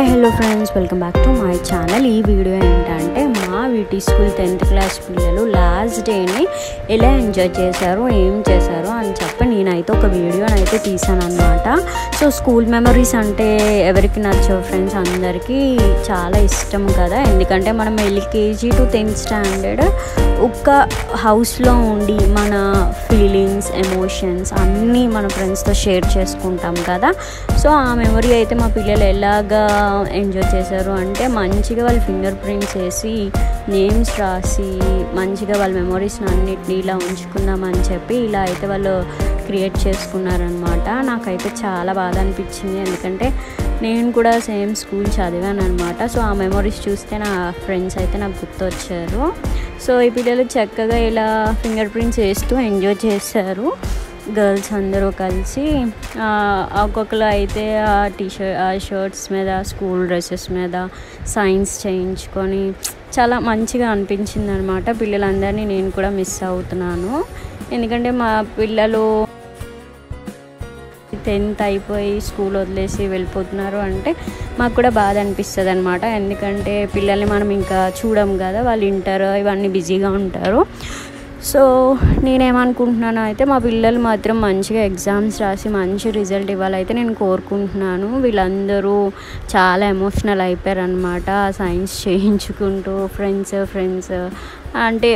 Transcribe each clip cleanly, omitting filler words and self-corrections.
Hi hello friends, welcome back to my channel. ఈ video ఏంటంటే మా వీటి స్కూల్ 10th క్లాస్ పిల్లలు లాస్ట్ డేని ఎలా ఎంజాయ్ చేశారు, ఏం చేశారు అని చెప్పి నేనైతే ఒక వీడియోనైతే తీసాను అనమాట. సో స్కూల్ మెమరీస్ అంటే ఎవరికి నచ్చవు ఫ్రెండ్స్, అందరికీ చాలా ఇష్టం కదా. ఎందుకంటే మనం LKG to 10th స్టాండర్డ్ ఒక్క హౌస్లో ఉండి మన ఫీలింగ్స్, ఎమోషన్స్ అన్నీ మన ఫ్రెండ్స్తో షేర్ చేసుకుంటాం కదా. సో ఆ మెమరీ అయితే మా పిల్లలు ఎలాగా ఎంజాయ్ చేశారు అంటే మంచిగా వాళ్ళు ఫింగర్ ప్రింట్స్ వేసి నేమ్స్ రాసి మంచిగా వాళ్ళ మెమరీస్ని అన్నిటినీ ఇలా ఉంచుకుందామని చెప్పి ఇలా అయితే వాళ్ళు క్రియేట్ చేసుకున్నారనమాట. నాకైతే చాలా బాధ అనిపించింది, ఎందుకంటే నేను కూడా సేమ్ స్కూల్ చదివాను అనమాట. సో ఆ మెమరీస్ చూస్తే నా ఫ్రెండ్స్ అయితే నాకు గుర్తొచ్చారు. సో ఈ పిల్లలు చక్కగా ఇలా ఫింగర్ ప్రింట్స్ వేస్తూ ఎంజాయ్ చేశారు. గర్ల్స్ అందరూ కలిసి ఒక్కొక్కరు అయితే ఆ షర్ట్స్ మీద, స్కూల్ డ్రెస్సెస్ మీద సైన్స్ చేయించుకొని చాలా మంచిగా అనిపించింది అనమాట. పిల్లలందరినీ నేను కూడా మిస్ అవుతున్నాను, ఎందుకంటే మా పిల్లలు 10th అయిపోయి స్కూల్ వదిలేసి వెళ్ళిపోతున్నారు అంటే మాకు కూడా బాధ అనిపిస్తుంది అనమాట. ఎందుకంటే పిల్లల్ని మనం ఇంకా చూడం కదా, వాళ్ళు ఇంటర్ ఇవన్నీ బిజీగా ఉంటారు. సో నేనేమనుకుంటున్నాను అయితే మా పిల్లలు మాత్రం మంచిగా ఎగ్జామ్స్ రాసి మంచి రిజల్ట్ ఇవ్వాలైతే నేను కోరుకుంటున్నాను. వీళ్ళందరూ చాలా ఎమోషనల్ అయిపోయారు అనమాట సైన్స్ చేయించుకుంటూ. ఫ్రెండ్స్ అంటే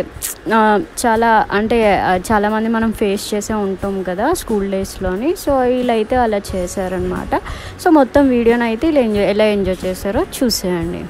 చాలామంది మనం ఫేస్ చేసే ఉంటాం కదా స్కూల్ డేస్లోని. సో వీళ్ళైతే అలా చేశారనమాట. సో మొత్తం వీడియోని అయితే ఎలా ఎంజాయ్ చేశారో చూసేయండి.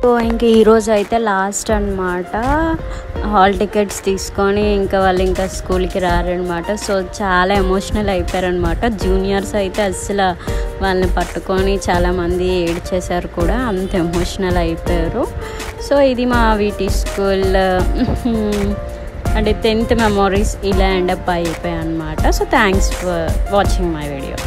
సో ఇంక ఈరోజు అయితే లాస్ట్ అనమాట. హాల్ టికెట్స్ తీసుకొని వాళ్ళు ఇంకా స్కూల్కి రారనమాట. సో చాలా ఎమోషనల్ అయిపోయారనమాట. జూనియర్స్ అయితే అస్సలు వాళ్ళని పట్టుకొని చాలామంది ఏడ్చేశారు కూడా, అంత ఎమోషనల్ అయిపోయారు. సో ఇది మా వీటి స్కూల్ అంటే 10th మెమోరీస్ ఇలా ఎండప్ అయిపోయాయి అనమాట. So thanks for watching my video.